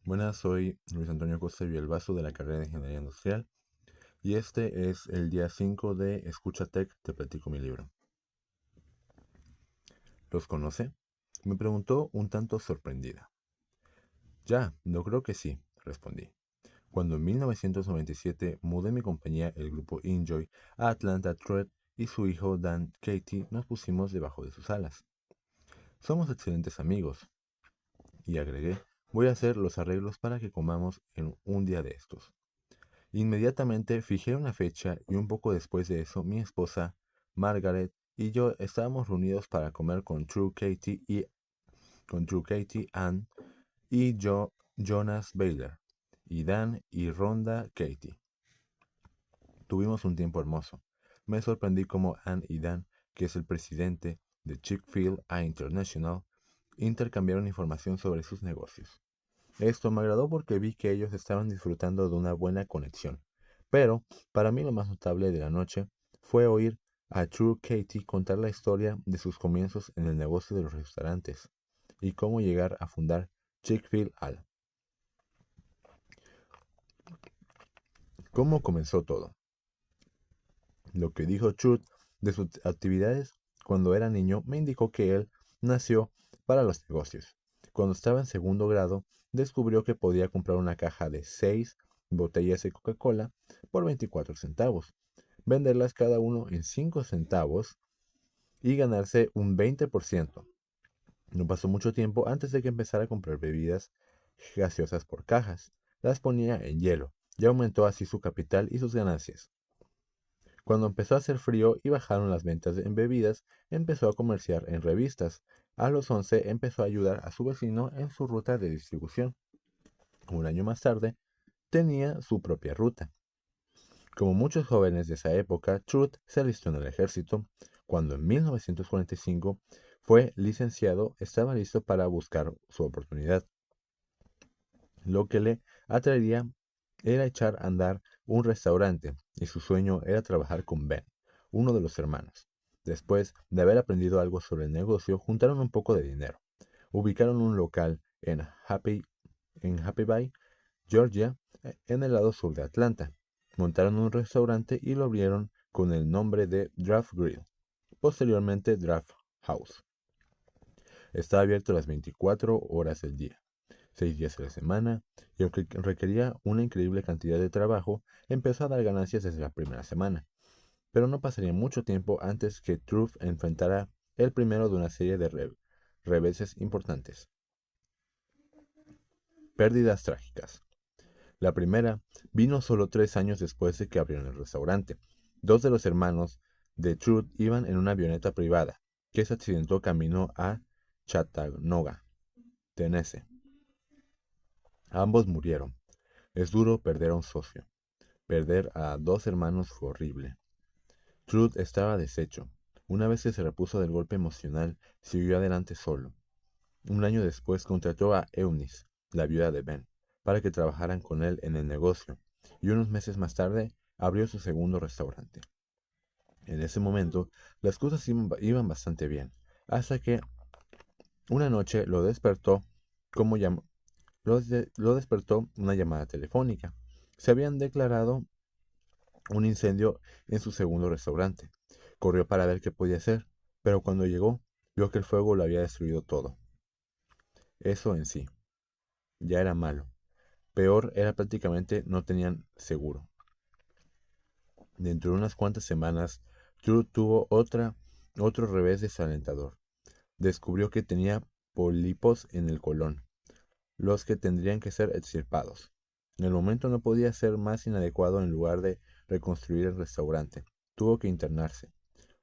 Buenas, soy Luis Antonio Costa Villalbazo de la carrera de Ingeniería Industrial y este es el día 5 de Escucha Tech, te platico mi libro. ¿Los conoce? Me preguntó un tanto sorprendida. Ya, no creo que sí, respondí. Cuando en 1997 mudé mi compañía, el grupo Enjoy, a Atlanta, Thread y su hijo Dan Katie nos pusimos debajo de sus alas. Somos excelentes amigos, y agregué, voy a hacer los arreglos para que comamos en un día de estos. Inmediatamente fijé una fecha y un poco después de eso mi esposa, Margaret, y yo estábamos reunidos para comer con Drew Katie, Ann y yo, Jonas Baylor, y Dan y Rhonda Katie. Tuvimos un tiempo hermoso. Me sorprendí como Ann y Dan, que es el presidente de Chick-fil-A International, intercambiaron información sobre sus negocios. Esto me agradó porque vi que ellos estaban disfrutando de una buena conexión. Pero, para mí lo más notable de la noche fue oír a True Katie contar la historia de sus comienzos en el negocio de los restaurantes y cómo llegar a fundar Chick-fil-A. ¿Cómo comenzó todo? Lo que dijo Truth de sus actividades cuando era niño me indicó que él nació para los negocios. Cuando estaba en segundo grado, descubrió que podía comprar una caja de 6 botellas de Coca-Cola por 24 centavos, venderlas cada uno en 5 centavos y ganarse un 20%. No pasó mucho tiempo antes de que empezara a comprar bebidas gaseosas por cajas. Las ponía en hielo y aumentó así su capital y sus ganancias. Cuando empezó a hacer frío y bajaron las ventas en bebidas, empezó a comerciar en revistas. A los 11 empezó a ayudar a su vecino en su ruta de distribución. Un año más tarde, tenía su propia ruta. Como muchos jóvenes de esa época, Truth se alistó en el ejército. Cuando en 1945 fue licenciado, estaba listo para buscar su oportunidad. Lo que le atraería era echar a andar un restaurante, y su sueño era trabajar con Ben, uno de los hermanos. Después de haber aprendido algo sobre el negocio, juntaron un poco de dinero. Ubicaron un local en Happy Bay, Georgia, en el lado sur de Atlanta. Montaron un restaurante y lo abrieron con el nombre de Draft Grill, posteriormente Draft House. Está abierto las 24 horas del día, 6 días a la semana, y aunque requería una increíble cantidad de trabajo, empezó a dar ganancias desde la primera semana. Pero no pasaría mucho tiempo antes que Truth enfrentara el primero de una serie de reveses importantes. Pérdidas trágicas. La primera vino solo 3 años después de que abrieron el restaurante. Dos de los hermanos de Truth iban en una avioneta privada que se accidentó camino a Chattanooga, Tennessee. Ambos murieron. Es duro perder a un socio. Perder a dos hermanos fue horrible. Truth estaba deshecho. Una vez que se repuso del golpe emocional, siguió adelante solo. Un año después contrató a Eunice, la viuda de Ben, para que trabajaran con él en el negocio, y unos meses más tarde abrió su segundo restaurante. En ese momento, las cosas iban bastante bien, hasta que una noche como llam- lo despertó una llamada telefónica. Se habían declarado un incendio en su segundo restaurante. Corrió para ver qué podía hacer, pero cuando llegó, vio que el fuego lo había destruido todo. Eso en sí, ya era malo. Peor era prácticamente no tenían seguro. Dentro de unas cuantas semanas, Drew tuvo otro revés desalentador. Descubrió que tenía pólipos en el colon, los que tendrían que ser extirpados. En el momento no podía ser más inadecuado en lugar de reconstruir el restaurante. Tuvo que internarse.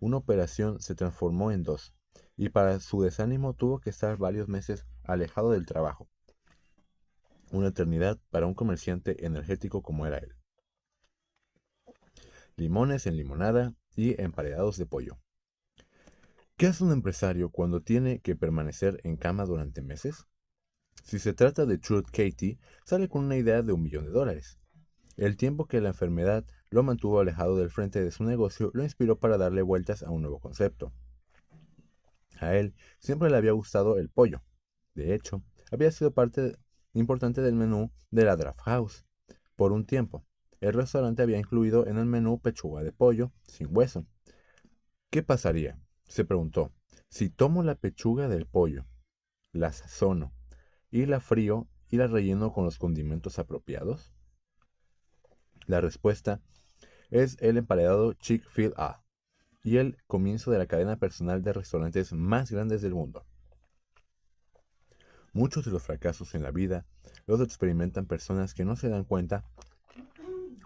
Una operación se transformó en dos, y para su desánimo tuvo que estar varios meses alejado del trabajo. Una eternidad para un comerciante energético como era él. Limones en limonada y emparedados de pollo. ¿Qué hace un empresario cuando tiene que permanecer en cama durante meses? Si se trata de Truth Katie, sale con una idea de $1.000.000. El tiempo que la enfermedad lo mantuvo alejado del frente de su negocio lo inspiró para darle vueltas a un nuevo concepto. A él siempre le había gustado el pollo. De hecho, había sido parte importante del menú de la Draft House. Por un tiempo, el restaurante había incluido en el menú pechuga de pollo sin hueso. ¿Qué pasaría?, se preguntó, si tomo la pechuga del pollo, la sazono y la frío y la relleno con los condimentos apropiados. La respuesta es el emparedado Chick-fil-A y el comienzo de la cadena personal de restaurantes más grandes del mundo. Muchos de los fracasos en la vida los experimentan personas que no se dan cuenta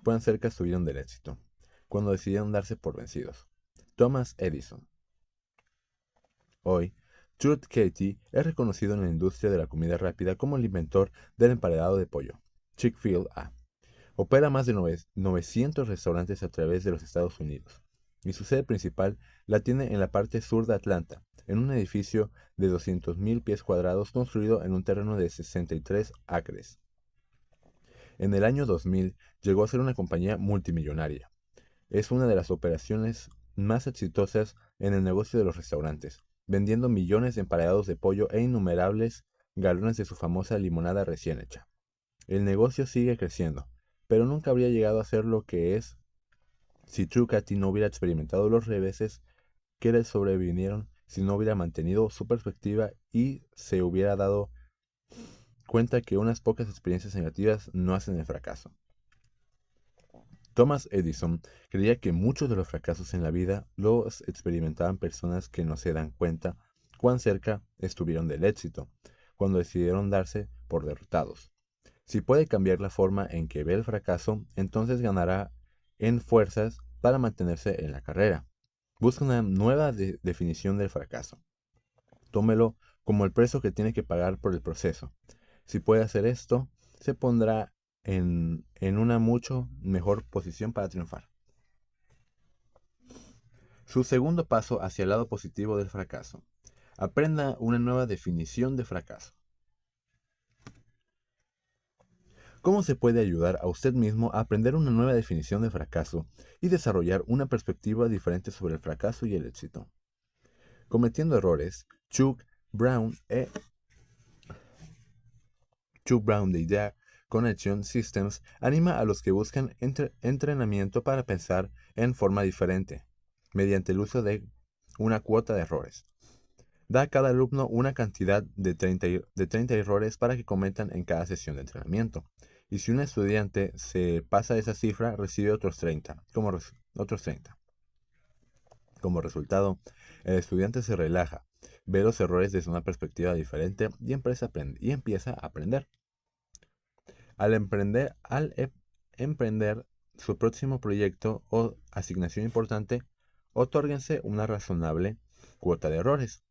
cuán cerca estuvieron del éxito, cuando decidieron darse por vencidos. Thomas Edison. Hoy, Truett Cathy es reconocido en la industria de la comida rápida como el inventor del emparedado de pollo. Chick-fil-A opera más de 900 restaurantes a través de los Estados Unidos, y su sede principal la tiene en la parte sur de Atlanta, en un edificio de 200.000 pies cuadrados construido en un terreno de 63 acres. En el año 2000 llegó a ser una compañía multimillonaria. Es una de las operaciones más exitosas en el negocio de los restaurantes, vendiendo millones de emparedados de pollo e innumerables galones de su famosa limonada recién hecha. El negocio sigue creciendo, pero nunca habría llegado a ser lo que es si Truett Cathy no hubiera experimentado los reveses que le sobrevinieron, si no hubiera mantenido su perspectiva y se hubiera dado cuenta que unas pocas experiencias negativas no hacen el fracaso. Thomas Edison creía que muchos de los fracasos en la vida los experimentaban personas que no se dan cuenta cuán cerca estuvieron del éxito, cuando decidieron darse por derrotados. Si puede cambiar la forma en que ve el fracaso, entonces ganará en fuerzas para mantenerse en la carrera. Busca una nueva definición del fracaso. Tómelo como el precio que tiene que pagar por el proceso. Si puede hacer esto, se pondrá en una mucho mejor posición para triunfar. Su segundo paso hacia el lado positivo del fracaso. Aprenda una nueva definición de fracaso. ¿Cómo se puede ayudar a usted mismo a aprender una nueva definición de fracaso y desarrollar una perspectiva diferente sobre el fracaso y el éxito? Cometiendo errores, Chuck Brown de Idea Connection Systems anima a los que buscan entrenamiento para pensar en forma diferente, mediante el uso de una cuota de errores. Da a cada alumno una cantidad de 30 errores para que cometan en cada sesión de entrenamiento. Y si un estudiante se pasa esa cifra, recibe otros 30. Como resultado, el estudiante se relaja, ve los errores desde una perspectiva diferente y empieza a aprender. Al emprender su próximo proyecto o asignación importante, otórguense una razonable cuota de errores.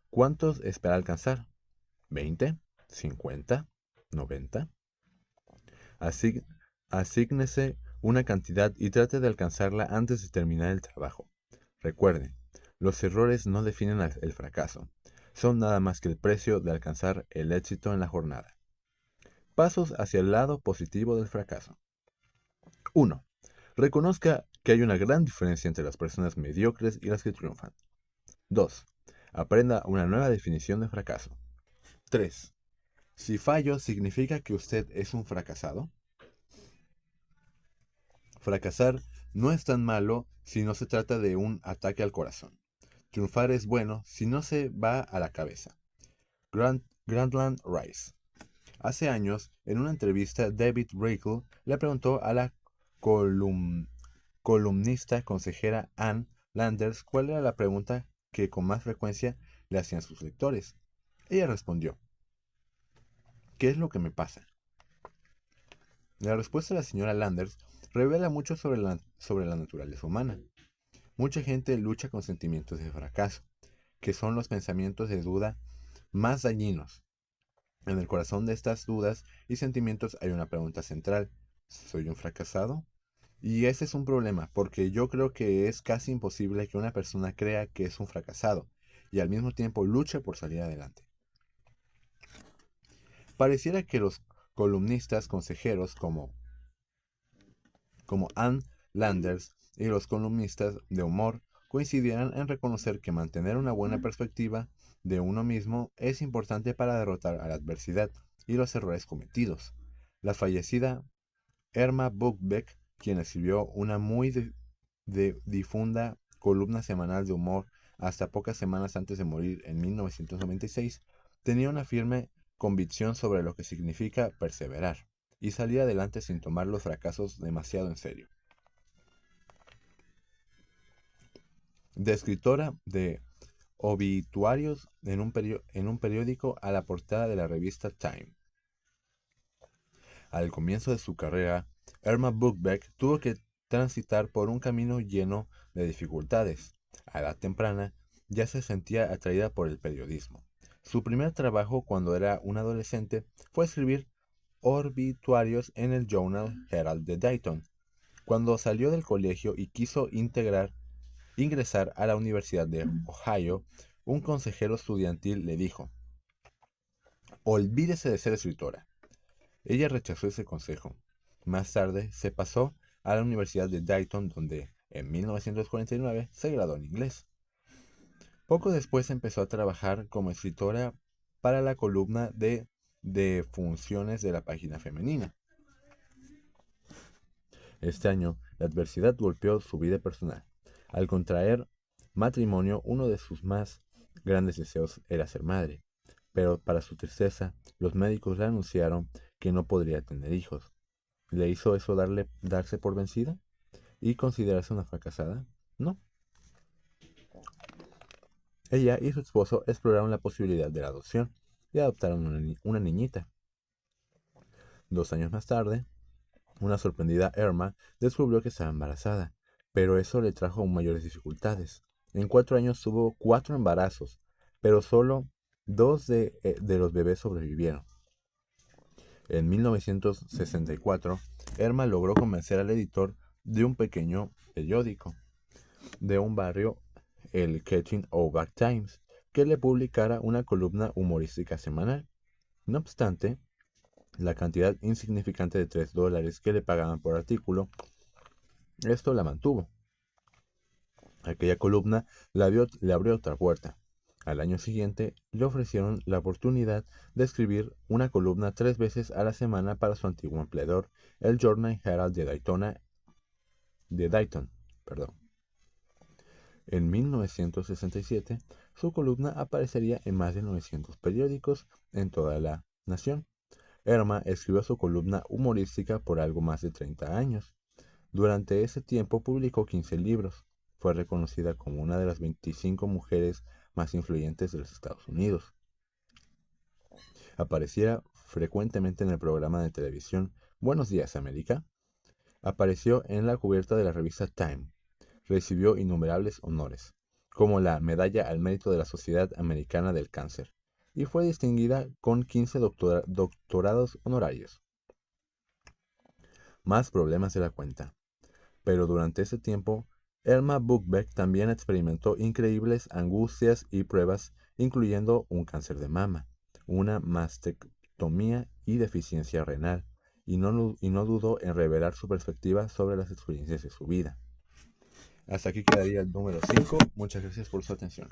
¿Cuántos espera alcanzar? ¿20? ¿50? ¿90? Asígnese una cantidad y trate de alcanzarla antes de terminar el trabajo. Recuerde, los errores no definen el fracaso. Son nada más que el precio de alcanzar el éxito en la jornada. Pasos hacia el lado positivo del fracaso. 1. Reconozca que hay una gran diferencia entre las personas mediocres y las que triunfan. 2. Aprenda una nueva definición de fracaso. 3. Si fallo, ¿significa que usted es un fracasado? Fracasar no es tan malo si no se trata de un ataque al corazón. Triunfar es bueno si no se va a la cabeza. Grantland Rice. Hace años, en una entrevista, David Reichel le preguntó a la columnista consejera Ann Landers cuál era la pregunta que con más frecuencia le hacían sus lectores. Ella respondió: ¿qué es lo que me pasa? La respuesta de la señora Landers revela mucho sobre la naturaleza humana. Mucha gente lucha con sentimientos de fracaso, que son los pensamientos de duda más dañinos. En el corazón de estas dudas y sentimientos hay una pregunta central: ¿soy un fracasado? Y ese es un problema, porque yo creo que es casi imposible que una persona crea que es un fracasado y al mismo tiempo luche por salir adelante. Pareciera que los columnistas consejeros como Ann Landers y los columnistas de humor coincidieran en reconocer que mantener una buena perspectiva de uno mismo es importante para derrotar a la adversidad y los errores cometidos. La fallecida Irma Buchbeck, quien escribió una muy difunda columna semanal de humor hasta pocas semanas antes de morir en 1996, tenía una firme convicción sobre lo que significa perseverar y salir adelante sin tomar los fracasos demasiado en serio. De escritora de obituarios en un periódico a la portada de la revista Time. Al comienzo de su carrera, Irma Buchbeck tuvo que transitar por un camino lleno de dificultades. A edad temprana, ya se sentía atraída por el periodismo. Su primer trabajo cuando era un adolescente fue escribir obituarios en el Journal Herald de Dayton. Cuando salió del colegio y quiso ingresar a la Universidad de Ohio, un consejero estudiantil le dijo: "Olvídese de ser escritora". Ella rechazó ese consejo. Más tarde se pasó a la Universidad de Dayton, donde en 1949 se graduó en inglés. Poco después empezó a trabajar como escritora para la columna de funciones de la página femenina. Este año, la adversidad golpeó su vida personal. Al contraer matrimonio, uno de sus más grandes deseos era ser madre, pero para su tristeza, los médicos le anunciaron que no podría tener hijos. ¿Le hizo eso darse por vencida y considerarse una fracasada? No. Ella y su esposo exploraron la posibilidad de la adopción y adoptaron una niñita. 2 años más tarde, una sorprendida Irma descubrió que estaba embarazada, pero eso le trajo aún mayores dificultades. En 4 años tuvo 4 embarazos, pero solo 2 de los bebés sobrevivieron. En 1964, Irma logró convencer al editor de un pequeño periódico de un barrio, el Kettering Oak Times, que le publicara una columna humorística semanal. No obstante, la cantidad insignificante de $3 que le pagaban por artículo, esto la mantuvo. Aquella columna le abrió otra puerta. Al año siguiente le ofrecieron la oportunidad de escribir una columna 3 veces a la semana para su antiguo empleador, el Journal Herald de Dayton. En 1967, su columna aparecería en más de 900 periódicos en toda la nación. Irma escribió su columna humorística por algo más de 30 años. Durante ese tiempo publicó 15 libros. Fue reconocida como una de las 25 mujeres más influyentes de los Estados Unidos. Aparecía frecuentemente en el programa de televisión Buenos Días, América. Apareció en la cubierta de la revista Time. Recibió innumerables honores, como la Medalla al Mérito de la Sociedad Americana del Cáncer, y fue distinguida con 15 doctorados honorarios. Más problemas de la cuenta. Pero durante ese tiempo, Irma Buchbeck también experimentó increíbles angustias y pruebas, incluyendo un cáncer de mama, una mastectomía y deficiencia renal, y no dudó en revelar su perspectiva sobre las experiencias de su vida. Hasta aquí quedaría el número 5. Muchas gracias por su atención.